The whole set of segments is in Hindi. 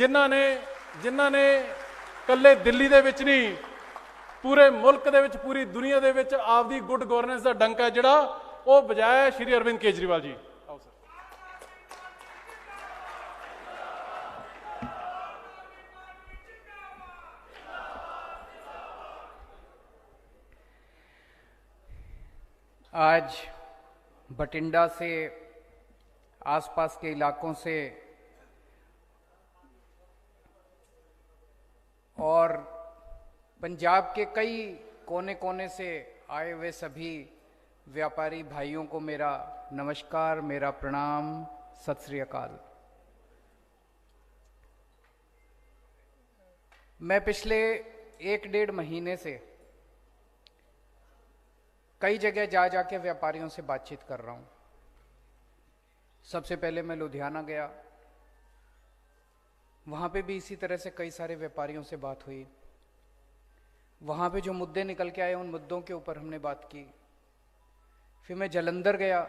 ਜਿਨ੍ਹਾਂ ਨੇ ਕੱਲੇ ਦਿੱਲੀ ਦੇ ਵਿੱਚ ਨਹੀਂ, पूरे मुल्क दे विच, पूरी दुनिया दे विच आपदी गुड गवर्नेंस का डंका जिहड़ा वो बजाया श्री अरविंद केजरीवाल जी। आओ सर। आज बठिंडा से आसपास के इलाकों से और पंजाब के कई कोने कोने से आए हुए सभी व्यापारी भाइयों को मेरा नमस्कार, मेरा प्रणाम, सत श्री अकाल। मैं पिछले 1-1.5 महीने से कई जगह जा जाके व्यापारियों से बातचीत कर रहा हूं। सबसे पहले मैं लुधियाना गया, वहां पे भी इसी तरह से कई सारे व्यापारियों से बात हुई। वहाँ पे जो मुद्दे निकल के आए उन मुद्दों के ऊपर हमने बात की। फिर मैं जालंधर गया,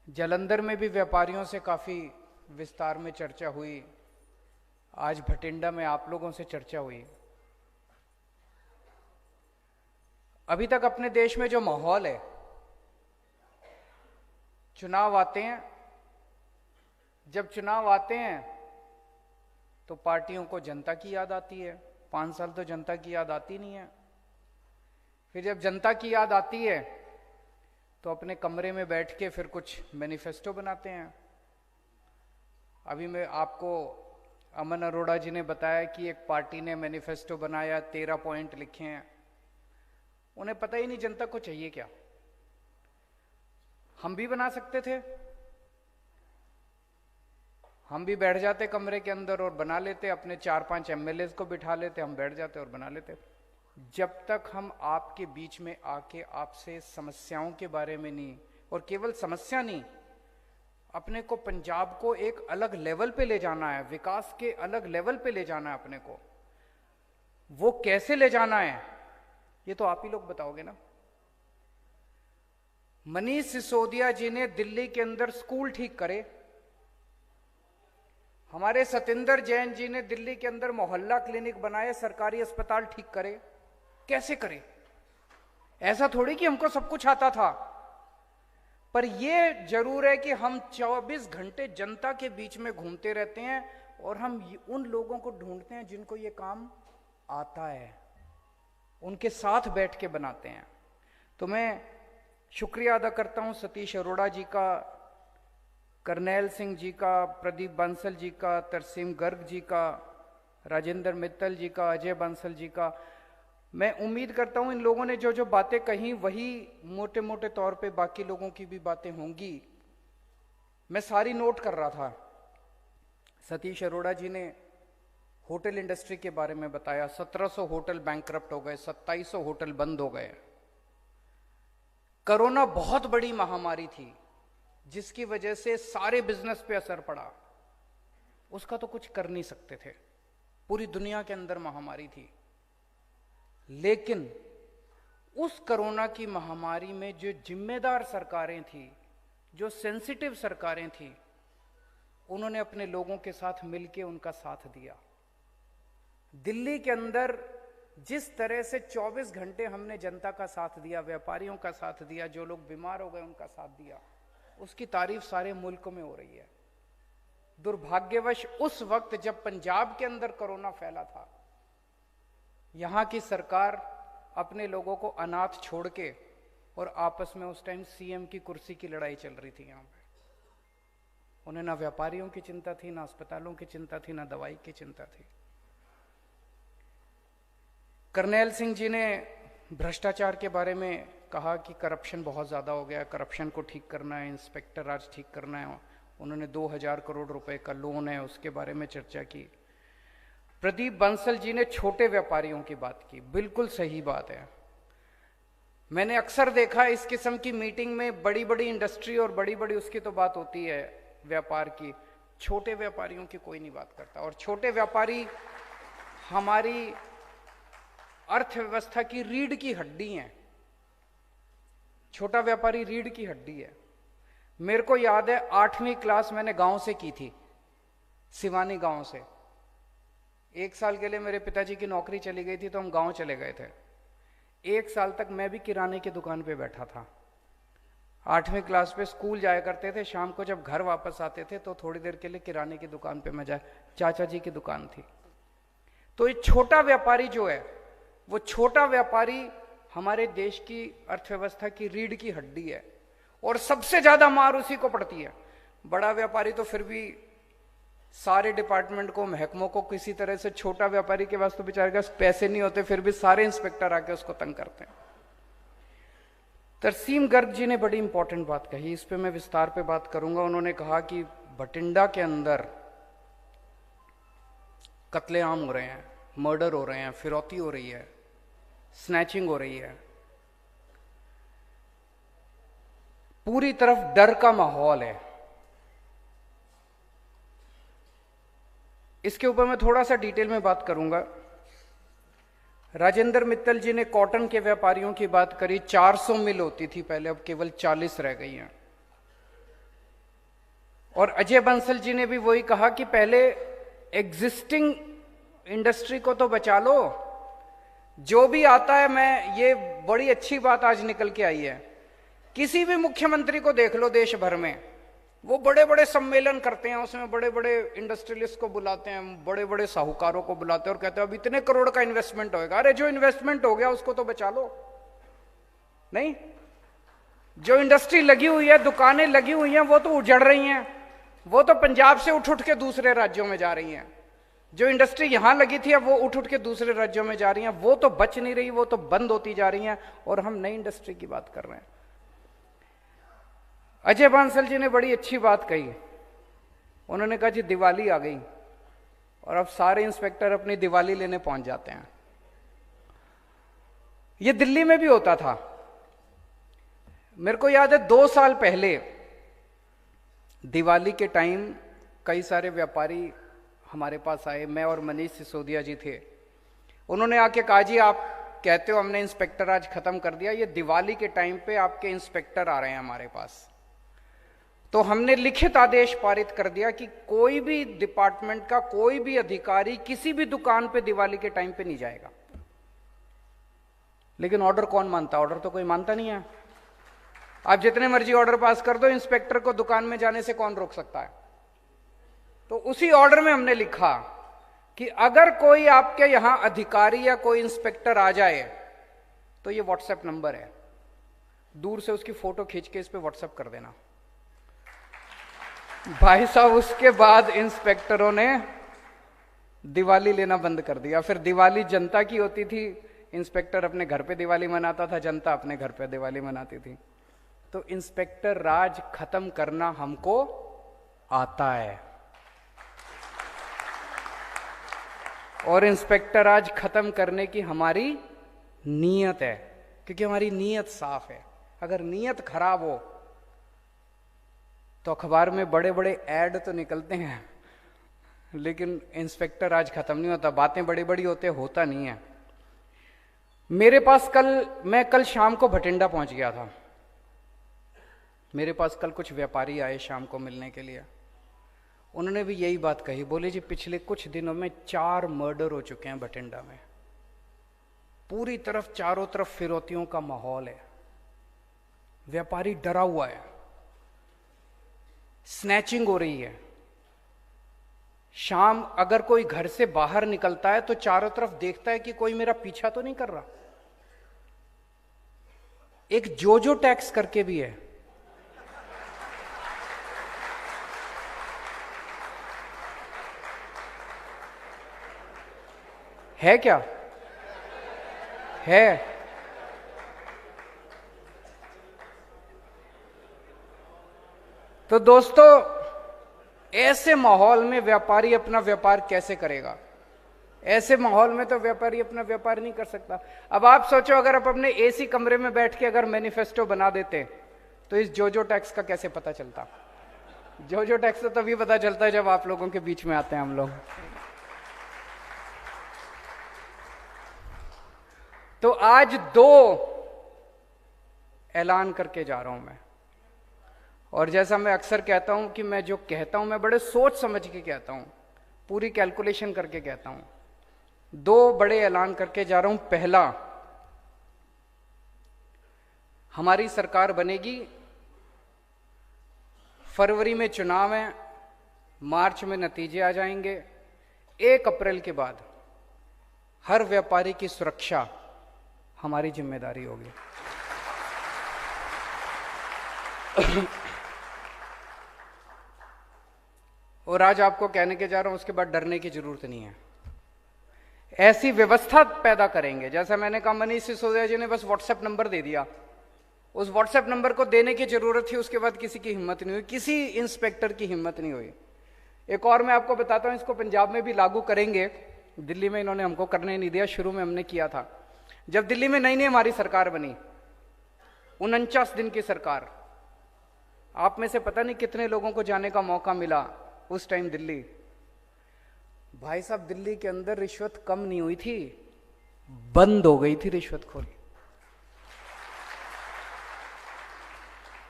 जालंधर में भी व्यापारियों से काफ़ी विस्तार में चर्चा हुई। आज भटिंडा में आप लोगों से चर्चा हुई। अभी तक अपने देश में जो माहौल है, चुनाव आते हैं, जब चुनाव आते हैं तो पार्टियों को जनता की याद आती है। 5 साल तो जनता की याद आती नहीं है। फिर जब जनता की याद आती है तो अपने कमरे में बैठ के फिर कुछ मैनिफेस्टो बनाते हैं। अभी मैं आपको अमन अरोड़ा जी ने बताया कि एक पार्टी ने मैनिफेस्टो बनाया, 13 पॉइंट लिखे हैं। उन्हें पता ही नहीं जनता को चाहिए क्या। हम भी बना सकते थे, हम भी बैठ जाते कमरे के अंदर और बना लेते, अपने 4-5 एमएलए को बिठा लेते, हम बैठ जाते और बना लेते। जब तक हम आपके बीच में आके आपसे समस्याओं के बारे में नहीं, और केवल समस्या नहीं, अपने को पंजाब को एक अलग लेवल पे ले जाना है, विकास के अलग लेवल पे ले जाना है अपने को, वो कैसे ले जाना है ये तो आप ही लोग बताओगे ना। मनीष सिसोदिया जी ने दिल्ली के अंदर स्कूल ठीक करे, हमारे सतेंद्र जैन जी ने दिल्ली के अंदर मोहल्ला क्लिनिक बनाए, सरकारी अस्पताल ठीक करे। कैसे करे? ऐसा थोड़ी कि हमको सब कुछ आता था, पर यह जरूर है कि हम 24 घंटे जनता के बीच में घूमते रहते हैं और हम उन लोगों को ढूंढते हैं जिनको ये काम आता है, उनके साथ बैठ के बनाते हैं। तो मैं शुक्रिया अदा करता हूं सतीश अरोड़ा जी का, करनैल सिंह जी का, प्रदीप बंसल जी का, तरसीम गर्ग जी का, राजेंद्र मित्तल जी का, अजय बंसल जी का। मैं उम्मीद करता हूं इन लोगों ने जो जो बातें कही वही मोटे मोटे तौर पे बाकी लोगों की भी बातें होंगी। मैं सारी नोट कर रहा था। सतीश अरोड़ा जी ने होटल इंडस्ट्री के बारे में बताया। 1700 होटल बैंकरप्ट हो गए, 2700 होटल बंद हो गए। कोरोना बहुत बड़ी महामारी थी जिसकी वजह से सारे बिजनेस पे असर पड़ा, उसका तो कुछ कर नहीं सकते थे। पूरी दुनिया के अंदर महामारी थी, लेकिन उस कोरोना की महामारी में जो जिम्मेदार सरकारें थी, जो सेंसिटिव सरकारें थी, उन्होंने अपने लोगों के साथ मिलकर उनका साथ दिया। दिल्ली के अंदर जिस तरह से 24 घंटे हमने जनता का साथ दिया, व्यापारियों का साथ दिया, जो लोग बीमार हो गए उनका साथ दिया, उसकी तारीफ सारे मुल्क में हो रही है। दुर्भाग्यवश उस वक्त जब पंजाब के अंदर कोरोना फैला था, यहां की सरकार अपने लोगों को अनाथ छोड़ के, और आपस में उस टाइम सीएम की कुर्सी की लड़ाई चल रही थी यहां पे। उन्हें ना व्यापारियों की चिंता थी, ना अस्पतालों की चिंता थी, ना दवाई की चिंता थी। करनैल सिंह जी ने भ्रष्टाचार के बारे में कहा कि करप्शन बहुत ज़्यादा हो गया, करप्शन को ठीक करना है, इंस्पेक्टर राज ठीक करना है। उन्होंने 2000 करोड़ रुपए का लोन है उसके बारे में चर्चा की। प्रदीप बंसल जी ने छोटे व्यापारियों की बात की, बिल्कुल सही बात है। मैंने अक्सर देखा इस किस्म की मीटिंग में बड़ी बड़ी इंडस्ट्री और बड़ी बड़ी उसकी तो बात होती है व्यापार की, छोटे व्यापारियों की कोई नहीं बात करता। और छोटे व्यापारी हमारी अर्थव्यवस्था की रीढ़ की हड्डी हैं। छोटा व्यापारी रीढ़ की हड्डी है। मेरे को याद है 8वीं क्लास मैंने गांव से की थी, सिवानी गांव से। 1 साल के लिए मेरे पिताजी की नौकरी चली गई थी तो हम गांव चले गए थे। 1 साल तक मैं भी किराने की दुकान पे बैठा था। 8वीं क्लास पे स्कूल जाया करते थे, शाम को जब घर वापस आते थे तो थोड़ी देर के लिए किराने की दुकान पे मैं चाचा जी की दुकान थी। तो ये छोटा व्यापारी जो है, वो छोटा व्यापारी हमारे देश की अर्थव्यवस्था की रीढ़ की हड्डी है और सबसे ज्यादा मार उसी को पड़ती है। बड़ा व्यापारी तो फिर भी सारे डिपार्टमेंट को, महकमों को किसी तरह से, छोटा व्यापारी के पास तो बेचारे के पास पैसे नहीं होते, फिर भी सारे इंस्पेक्टर आके उसको तंग करते हैं। तरसीम गर्ग जी ने बड़ी इंपॉर्टेंट बात कही, इस पे मैं विस्तार पे बात करूंगा। उन्होंने कहा कि बठिंडा के अंदर कत्लेआम हो रहे हैं, मर्डर हो रहे हैं, फिरौती हो रही है, स्नैचिंग हो रही है, पूरी तरफ डर का माहौल है। इसके ऊपर मैं थोड़ा सा डिटेल में बात करूंगा। राजेंद्र मित्तल जी ने कॉटन के व्यापारियों की बात करी। 400 मिल होती थी पहले, अब केवल 40 रह गई हैं। और अजय बंसल जी ने भी वही कहा कि पहले एग्जिस्टिंग इंडस्ट्री को तो बचा लो, जो भी आता है। मैं, ये बड़ी अच्छी बात आज निकल के आई है, किसी भी मुख्यमंत्री को देख लो देश भर में, वो बड़े बड़े सम्मेलन करते हैं, उसमें बड़े बड़े इंडस्ट्रियलिस्ट को बुलाते हैं, बड़े बड़े साहूकारों को बुलाते हैं और कहते हैं अब इतने करोड़ का इन्वेस्टमेंट होगा। अरे जो इन्वेस्टमेंट हो गया उसको तो बचा लो। नहीं, जो इंडस्ट्री लगी हुई है, दुकानें लगी हुई हैं, वो तो उजड़ रही हैं, वो तो पंजाब से उठ उठ के दूसरे राज्यों में जा रही हैं। जो इंडस्ट्री यहां लगी थी अब वो उठ उठ के दूसरे राज्यों में जा रही हैं, वो तो बच नहीं रही, वो तो बंद होती जा रही हैं, और हम नई इंडस्ट्री की बात कर रहे हैं। अजय बांसल जी ने बड़ी अच्छी बात कही। उन्होंने कहा जी दिवाली आ गई और अब सारे इंस्पेक्टर अपनी दिवाली लेने पहुंच जाते हैं। ये दिल्ली में भी होता था। मेरे को याद है 2 साल पहले दिवाली के टाइम कई सारे व्यापारी हमारे पास आए, मैं और मनीष सिसोदिया जी थे। उन्होंने आके कहा जी आप कहते हो हमने इंस्पेक्टर आज खत्म कर दिया, ये दिवाली के टाइम पे आपके इंस्पेक्टर आ रहे हैं हमारे पास। तो हमने लिखित आदेश पारित कर दिया कि कोई भी डिपार्टमेंट का कोई भी अधिकारी किसी भी दुकान पे दिवाली के टाइम पे नहीं जाएगा। लेकिन ऑर्डर कौन मानता? ऑर्डर तो कोई मानता नहीं है। आप जितने मर्जी ऑर्डर पास कर दो, इंस्पेक्टर को दुकान में जाने से कौन रोक सकता है? तो उसी ऑर्डर में हमने लिखा कि अगर कोई आपके यहां अधिकारी या कोई इंस्पेक्टर आ जाए तो ये व्हाट्सएप नंबर है, दूर से उसकी फोटो खींच के इस पे व्हाट्सएप कर देना। भाई साहब, उसके बाद इंस्पेक्टरों ने दिवाली लेना बंद कर दिया। फिर दिवाली जनता की होती थी, इंस्पेक्टर अपने घर पे दिवाली मनाता था, जनता अपने घर पे दिवाली मनाती थी। तो इंस्पेक्टर राज खत्म करना हमको आता है, और इंस्पेक्टर राज खत्म करने की हमारी नीयत है, क्योंकि हमारी नीयत साफ है। अगर नीयत खराब हो तो अखबार में बड़े बड़े ऐड तो निकलते हैं, लेकिन इंस्पेक्टर आज खत्म नहीं होता। बातें बड़ी बड़ी होता नहीं है। मेरे पास मैं कल शाम को भटिंडा पहुंच गया था। मेरे पास कल कुछ व्यापारी आए शाम को मिलने के लिए। उन्होंने भी यही बात कही, बोले जी पिछले कुछ दिनों में 4 मर्डर हो चुके हैं भटिंडा में। पूरी तरफ चारों तरफ फिरौतियों का माहौल है, व्यापारी डरा हुआ है, स्नैचिंग हो रही है। शाम अगर कोई घर से बाहर निकलता है तो चारों तरफ देखता है कि कोई मेरा पीछा तो नहीं कर रहा। एक जोजो टैक्स करके भी है क्या? है। तो दोस्तों, ऐसे माहौल में व्यापारी अपना व्यापार कैसे करेगा? ऐसे माहौल में तो व्यापारी अपना व्यापार नहीं कर सकता। अब आप सोचो, अगर आप अपने एसी कमरे में बैठ के अगर मैनिफेस्टो बना देते तो इस जोजो टैक्स का कैसे पता चलता? जोजो टैक्स तो तभी पता चलता है जब आप लोगों के बीच में आते हैं हम लोग। तो आज 2 ऐलान करके जा रहा हूं मैं, और जैसा मैं अक्सर कहता हूं कि मैं जो कहता हूं मैं बड़े सोच समझ के कहता हूं, पूरी कैलकुलेशन करके कहता हूं। दो बड़े ऐलान करके जा रहा हूं। पहला, हमारी सरकार बनेगी, फरवरी में चुनाव है, मार्च में नतीजे आ जाएंगे। 1 अप्रैल के बाद हर व्यापारी की सुरक्षा हमारी जिम्मेदारी होगी। और आज आपको कहने के जा रहा हूं, उसके बाद डरने की जरूरत नहीं है। ऐसी व्यवस्था पैदा करेंगे, जैसा मैंने कहा मनीष सिसोदिया जी ने बस व्हाट्सएप नंबर दे दिया, उस व्हाट्सएप नंबर को देने की जरूरत थी, उसके बाद किसी की हिम्मत नहीं हुई, किसी इंस्पेक्टर की हिम्मत नहीं हुई। एक और मैं आपको बताता हूं, इसको पंजाब में भी लागू करेंगे। दिल्ली में इन्होंने हमको करने नहीं दिया, शुरू में हमने किया था। जब दिल्ली में नई नई हमारी सरकार बनी, 49 दिन की सरकार, आप में से पता नहीं कितने लोगों को जाने का मौका मिला उस टाइम दिल्ली। भाई साहब, दिल्ली के अंदर रिश्वत कम नहीं हुई थी, बंद हो गई थी रिश्वतखोरी।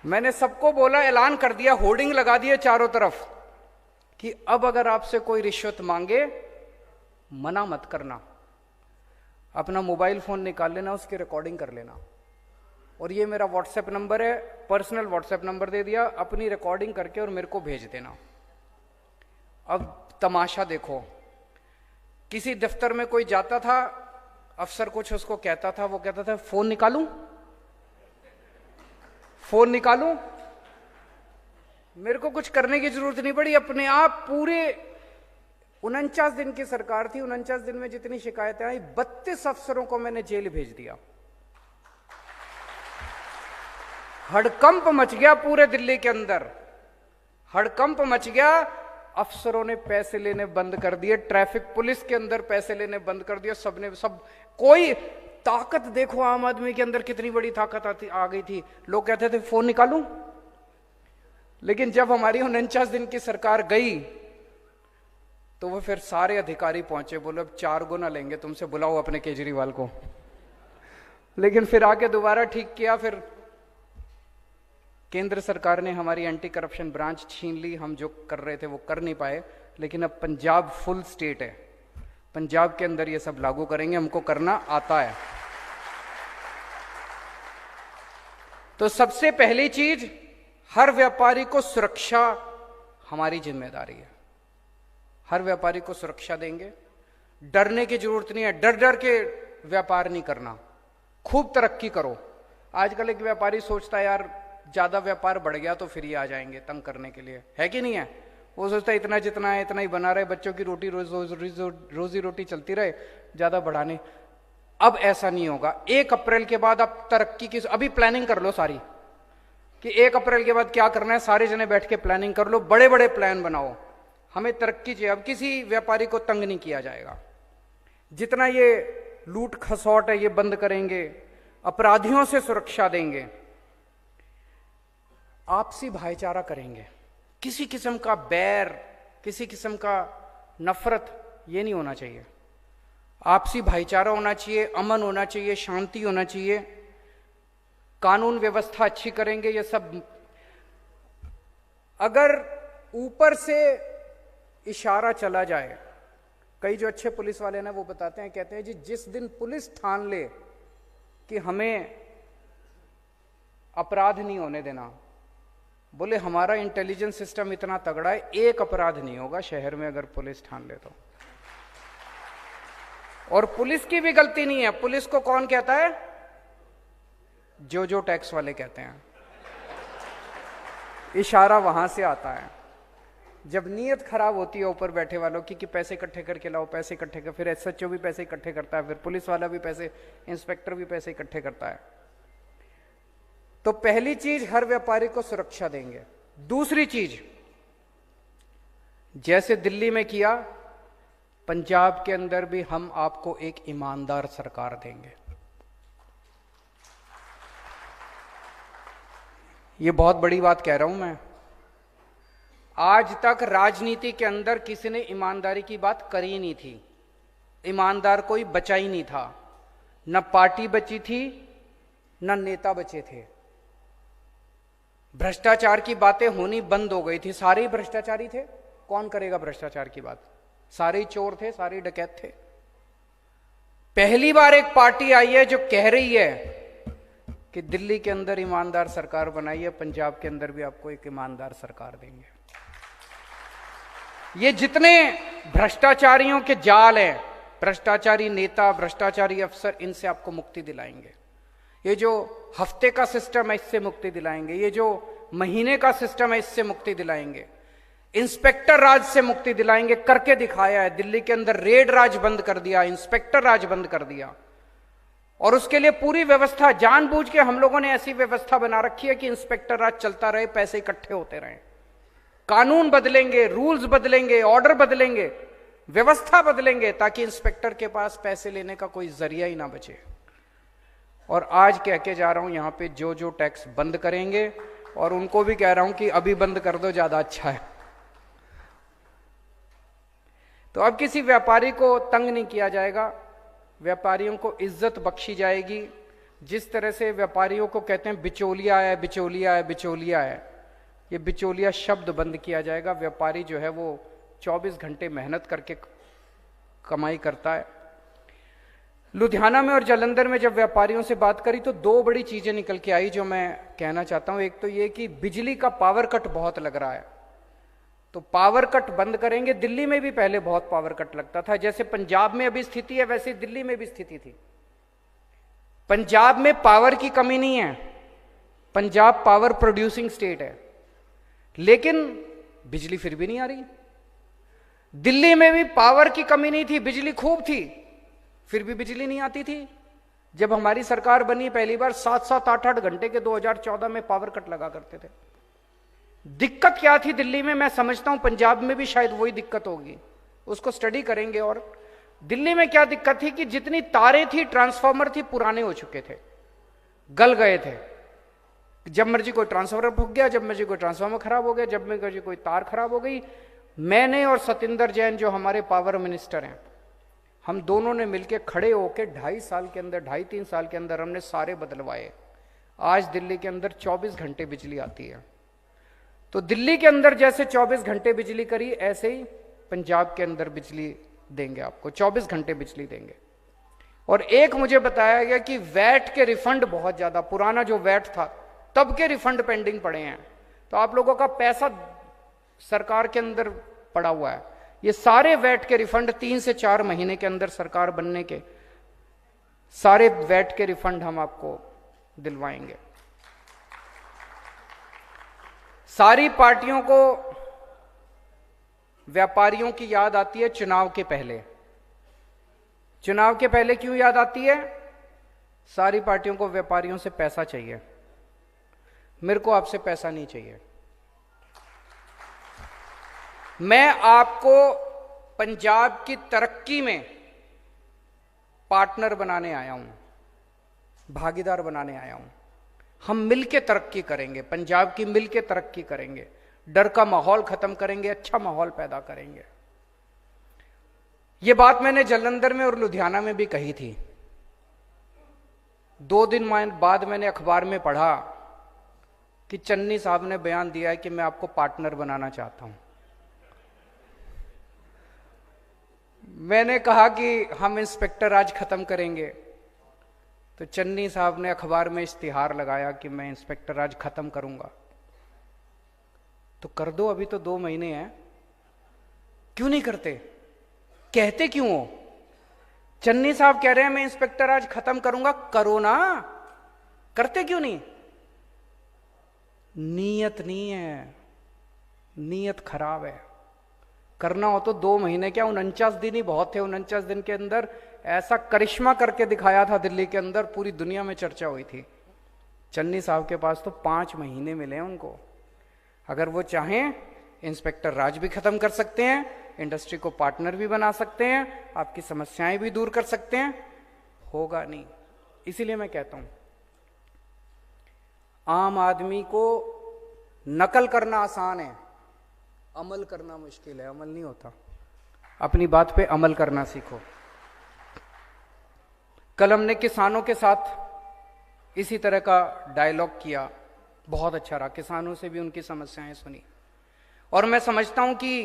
मैंने सबको बोला, ऐलान कर दिया, होर्डिंग लगा दिए चारों तरफ कि अब अगर आपसे कोई रिश्वत मांगे, मना मत करना, अपना मोबाइल फोन निकाल लेना, उसकी रिकॉर्डिंग कर लेना। और ये मेरा व्हाट्सएप नंबर है, पर्सनल व्हाट्सएप नंबर दे दिया, अपनी रिकॉर्डिंग करके और मेरे को भेज देना। अब तमाशा देखो, किसी दफ्तर में कोई जाता था, अफसर कुछ उसको कहता था, वो कहता था फोन निकालूं, फोन निकालूं। मेरे को कुछ करने की जरूरत नहीं पड़ी, अपने आप पूरे 49 दिन की सरकार थी, 49 दिन में जितनी शिकायतें आई, 32 अफसरों को मैंने जेल भेज दिया। हड़कंप मच गया पूरे दिल्ली के अंदर, हड़कंप मच गया। अफसरों ने पैसे लेने बंद कर दिए, ट्रैफिक पुलिस के अंदर पैसे लेने बंद कर दिया, सबने सब। कोई ताकत देखो आम आदमी के अंदर कितनी बड़ी ताकत आ गई थी। लोग कहते थे फोन निकालूं, लेकिन जब हमारी 49 दिन की सरकार गई तो वो फिर सारे अधिकारी पहुंचे, बोले अब 4 गुना लेंगे तुमसे, बुलाओ अपने केजरीवाल को। लेकिन फिर आके दोबारा ठीक किया, फिर केंद्र सरकार ने हमारी एंटी करप्शन ब्रांच छीन ली, हम जो कर रहे थे वो कर नहीं पाए। लेकिन अब पंजाब फुल स्टेट है, पंजाब के अंदर ये सब लागू करेंगे, हमको करना आता है। तो सबसे पहली चीज, हर व्यापारी को सुरक्षा हमारी जिम्मेदारी है। हर व्यापारी को सुरक्षा देंगे, डरने की जरूरत नहीं है, डर डर के व्यापार नहीं करना, खूब तरक्की करो। आजकल एक व्यापारी सोचता है यार ज्यादा व्यापार बढ़ गया तो फिर ये आ जाएंगे तंग करने के लिए, है कि नहीं है? वो सोचता है इतना जितना है इतना ही बना रहे, बच्चों की रोटी रोजी रोटी चलती रहे, ज्यादा बढ़ाने। अब ऐसा नहीं होगा। 1 अप्रैल के बाद आप तरक्की की अभी प्लानिंग कर लो सारी, कि 1 अप्रैल के बाद क्या करना है, सारे जने बैठ के प्लानिंग कर लो, बड़े बड़े प्लान बनाओ। हमें तरक्की चाहिए, अब किसी व्यापारी को तंग नहीं किया जाएगा। जितना ये लूट खसौट है ये बंद करेंगे, अपराधियों से सुरक्षा देंगे, आपसी भाईचारा करेंगे, किसी किस्म का बैर, किसी किस्म का नफरत ये नहीं होना चाहिए। आपसी भाईचारा होना चाहिए, अमन होना चाहिए, शांति होना चाहिए, कानून व्यवस्था अच्छी करेंगे। ये सब अगर ऊपर से इशारा चला जाए, कई जो अच्छे पुलिस वाले ना वो बताते हैं, कहते हैं जी जिस दिन पुलिस ठान ले कि हमें अपराध नहीं होने देना, बोले हमारा इंटेलिजेंस सिस्टम इतना तगड़ा है, 1 अपराध नहीं होगा शहर में अगर पुलिस ठान ले तो। और पुलिस की भी गलती नहीं है, पुलिस को कौन कहता है? जो टैक्स वाले कहते हैं। इशारा वहां से आता है, जब नीयत खराब होती है ऊपर बैठे वालों की कि पैसे इकट्ठे करके लाओ, पैसे इकट्ठे कर, फिर एसएचओ भी पैसे इकट्ठे करता है, फिर पुलिस वाला भी पैसे, इंस्पेक्टर भी पैसे इकट्ठे करता है। तो पहली चीज, हर व्यापारी को सुरक्षा देंगे। दूसरी चीज, जैसे दिल्ली में किया, पंजाब के अंदर भी हम आपको एक ईमानदार सरकार देंगे। ये बहुत बड़ी बात कह रहा हूं मैं। आज तक राजनीति के अंदर किसी ने ईमानदारी की बात करी नहीं थी, ईमानदार कोई बचा ही नहीं था, न पार्टी बची थी न नेता बचे थे। भ्रष्टाचार की बातें होनी बंद हो गई थी, सारे ही भ्रष्टाचारी थे। कौन करेगा भ्रष्टाचार की बात? सारे ही चोर थे, सारे ही डकैत थे। पहली बार एक पार्टी आई है जो कह रही है कि दिल्ली के अंदर ईमानदार सरकार बनाई है, पंजाब के अंदर भी आपको एक ईमानदार सरकार देंगे। ये जितने भ्रष्टाचारियों के जाल हैं, भ्रष्टाचारी नेता, भ्रष्टाचारी अफसर, इनसे आपको मुक्ति दिलाएंगे। ये जो हफ्ते का सिस्टम है इससे मुक्ति दिलाएंगे, ये जो महीने का सिस्टम है इससे मुक्ति दिलाएंगे, इंस्पेक्टर राज से मुक्ति दिलाएंगे। करके दिखाया है, दिल्ली के अंदर रेड राज बंद कर दिया, इंस्पेक्टर राज बंद कर दिया। और उसके लिए पूरी व्यवस्था जानबूझ के हम लोगों ने ऐसी व्यवस्था बना रखी है कि इंस्पेक्टर राज चलता रहे, पैसे इकट्ठे होते रहे। कानून बदलेंगे, रूल्स बदलेंगे, ऑर्डर बदलेंगे, व्यवस्था बदलेंगे, ताकि इंस्पेक्टर के पास पैसे लेने का कोई जरिया ही ना बचे। और आज कह के जा रहा हूं, यहां पे जो जो टैक्स बंद करेंगे, और उनको भी कह रहा हूं कि अभी बंद कर दो, ज्यादा अच्छा है। तो अब किसी व्यापारी को तंग नहीं किया जाएगा, व्यापारियों को इज्जत बख्शी जाएगी। जिस तरह से व्यापारियों को कहते हैं बिचौलिया है, बिचौलिया है, बिचौलिया है, ये बिचौलिया शब्द बंद किया जाएगा। व्यापारी जो है वो 24 घंटे मेहनत करके कमाई करता है। लुधियाना में और जालंधर में जब व्यापारियों से बात करी तो दो बड़ी चीजें निकल के आई जो मैं कहना चाहता हूं। एक तो ये कि बिजली का पावर कट बहुत लग रहा है, तो पावर कट बंद करेंगे। दिल्ली में भी पहले बहुत पावर कट लगता था, जैसे पंजाब में अभी स्थिति है वैसे दिल्ली में भी स्थिति थी। पंजाब में पावर की कमी नहीं है, पंजाब पावर प्रोड्यूसिंग स्टेट है, लेकिन बिजली फिर भी नहीं आ रही। दिल्ली में भी पावर की कमी नहीं थी, बिजली खूब थी, फिर भी बिजली नहीं आती थी। जब हमारी सरकार बनी पहली बार 7-7, 8-8 घंटे के 2014 में पावर कट लगा करते थे। दिक्कत क्या थी दिल्ली में, मैं समझता हूं पंजाब में भी शायद वही दिक्कत होगी, उसको स्टडी करेंगे। और दिल्ली में क्या दिक्कत थी कि जितनी तारें थी, ट्रांसफार्मर थी, पुराने हो चुके थे, गल गए थे। जब मर्जी कोई ट्रांसफार्मर फूक गया, जब मर्जी कोई ट्रांसफार्मर खराब हो गया, जब मर्जी कोई तार खराब हो गई। मैंने और सतिंदर जैन जो हमारे पावर मिनिस्टर हैं, हम दोनों ने मिलकर खड़े होकर 2.5 साल के अंदर, 2.5-3 साल के अंदर हमने सारे बदलवाए। आज दिल्ली के अंदर 24 घंटे बिजली आती है। तो दिल्ली के अंदर जैसे 24 घंटे बिजली करी, ऐसे ही पंजाब के अंदर बिजली देंगे आपको, 24 घंटे बिजली देंगे। और एक मुझे बताया गया कि वैट के रिफंड बहुत ज्यादा, पुराना जो वैट था तब के रिफंड पेंडिंग पड़े हैं। तो आप लोगों का पैसा सरकार के अंदर पड़ा हुआ है, ये सारे वैट के रिफंड 3 से 4 महीने के अंदर सरकार बनने के सारे वैट के रिफंड हम आपको दिलवाएंगे। सारी पार्टियों को व्यापारियों की याद आती है चुनाव के पहले। चुनाव के पहले क्यों याद आती है? सारी पार्टियों को व्यापारियों से पैसा चाहिए, मेरे को आपसे पैसा नहीं चाहिए। मैं आपको पंजाब की तरक्की में पार्टनर बनाने आया हूं, भागीदार बनाने आया हूं। हम मिलके तरक्की करेंगे, पंजाब की मिलके तरक्की करेंगे, डर का माहौल खत्म करेंगे, अच्छा माहौल पैदा करेंगे। यह बात मैंने जालंधर में और लुधियाना में भी कही थी। 2 दिन बाद मैंने अखबार में पढ़ा कि चन्नी साहब ने बयान दिया है कि मैं आपको पार्टनर बनाना चाहता हूं। मैंने कहा कि हम इंस्पेक्टर राज खत्म करेंगे, तो चन्नी साहब ने अखबार में इश्तिहार लगाया कि मैं इंस्पेक्टर राज खत्म करूंगा। तो कर दो, अभी तो 2 महीने हैं, क्यों नहीं करते? कहते क्यों हो? चन्नी साहब कह रहे हैं मैं इंस्पेक्टर राज खत्म करूंगा, करो ना, करते क्यों नहीं? नीयत नहीं है, नीयत खराब है। करना हो तो 2 महीने क्या, 49 दिन ही बहुत थे। 49 दिन के अंदर ऐसा करिश्मा करके दिखाया था दिल्ली के अंदर, पूरी दुनिया में चर्चा हुई थी। चन्नी साहब के पास तो 5 महीने मिले हैं उनको। अगर वो चाहें इंस्पेक्टर राज भी खत्म कर सकते हैं, इंडस्ट्री को पार्टनर भी बना सकते हैं, आपकी समस्याएं भी दूर कर सकते हैं। होगा नहीं। इसीलिए मैं कहता हूं आम आदमी को नकल करना आसान है, अमल करना मुश्किल है। अमल नहीं होता, अपनी बात पे अमल करना सीखो। कल हमने किसानों के साथ इसी तरह का डायलॉग किया, बहुत अच्छा रहा। किसानों से भी उनकी समस्याएं सुनी, और मैं समझता हूं कि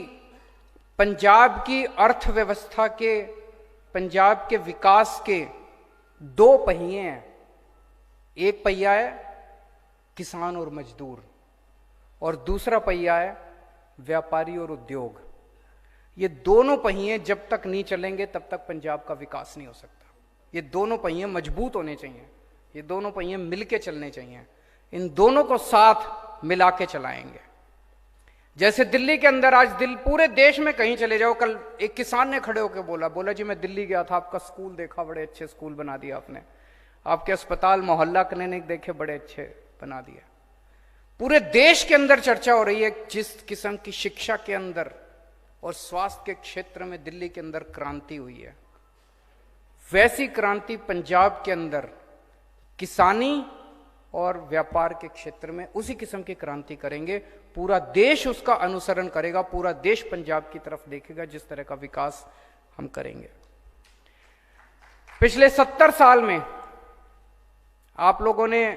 पंजाब की अर्थव्यवस्था के पंजाब के विकास के दो पहिए हैं। एक पहिया है किसान और मजदूर, और दूसरा पहिया है व्यापारी और उद्योग। ये दोनों पहिए जब तक नहीं चलेंगे तब तक पंजाब का विकास नहीं हो सकता। ये दोनों पहिए मजबूत होने चाहिए, ये दोनों पहिए मिलके चलने चाहिए। इन दोनों को साथ मिला के चलाएंगे। जैसे दिल्ली के अंदर आज पूरे देश में कहीं चले जाओ, कल एक किसान ने खड़े होकर बोला जी मैं दिल्ली गया था, आपका स्कूल देखा, बड़े अच्छे स्कूल बना दिया आपने, आपके अस्पताल मोहल्ला क्लिनिक देखे, बड़े अच्छे बना दिया। पूरे देश के अंदर चर्चा हो रही है जिस किस्म की शिक्षा के अंदर और स्वास्थ्य के क्षेत्र में दिल्ली के अंदर क्रांति हुई है, वैसी क्रांति पंजाब के अंदर किसानी और व्यापार के क्षेत्र में उसी किस्म की क्रांति करेंगे। पूरा देश उसका अनुसरण करेगा, पूरा देश पंजाब की तरफ देखेगा जिस तरह का विकास हम करेंगे। पिछले 70 साल में आप लोगों ने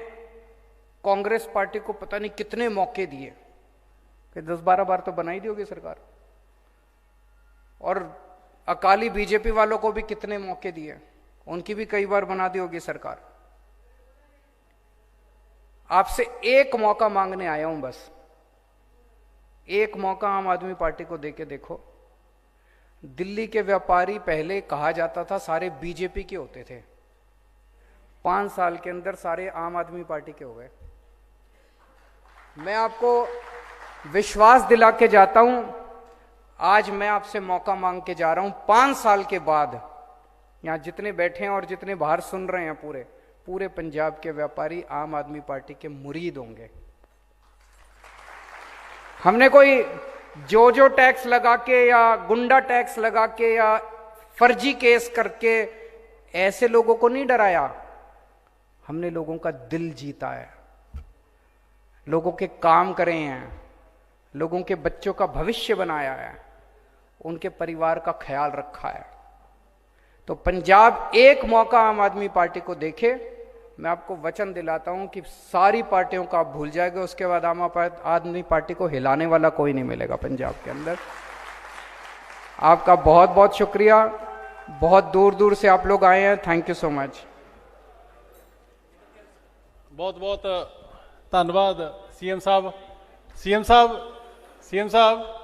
कांग्रेस पार्टी को पता नहीं कितने मौके दिए, कि 10-12 बार तो बनाई दी होगी सरकार, और अकाली बीजेपी वालों को भी कितने मौके दिए, उनकी भी कई बार बना दी होगी सरकार। आपसे एक मौका मांगने आया हूं, बस एक मौका आम आदमी पार्टी को देके देखो। दिल्ली के व्यापारी पहले कहा जाता था सारे बीजेपी के होते थे, 5 साल के अंदर सारे आम आदमी पार्टी के हो गए। मैं आपको विश्वास दिला के जाता हूं, आज मैं आपसे मौका मांग के जा रहा हूं, 5 साल के बाद यहां जितने बैठे हैं और जितने बाहर सुन रहे हैं, पूरे पंजाब के व्यापारी आम आदमी पार्टी के मुरीद होंगे। हमने कोई जो टैक्स लगा के या गुंडा टैक्स लगा के या फर्जी केस करके ऐसे लोगों को नहीं डराया, हमने लोगों का दिल जीता है, लोगों के काम करे हैं, लोगों के बच्चों का भविष्य बनाया है, उनके परिवार का ख्याल रखा है। तो पंजाब एक मौका आम आदमी पार्टी को देखे, मैं आपको वचन दिलाता हूं कि सारी पार्टियों का आप भूल जाएंगे, उसके बाद आम आदमी पार्टी को हिलाने वाला कोई नहीं मिलेगा पंजाब के अंदर। आपका बहुत बहुत शुक्रिया, बहुत दूर दूर से आप लोग आए हैं, थैंक यू सो मच। बहुत बहुत धन्यवाद सीएम साहब। सीएम साहब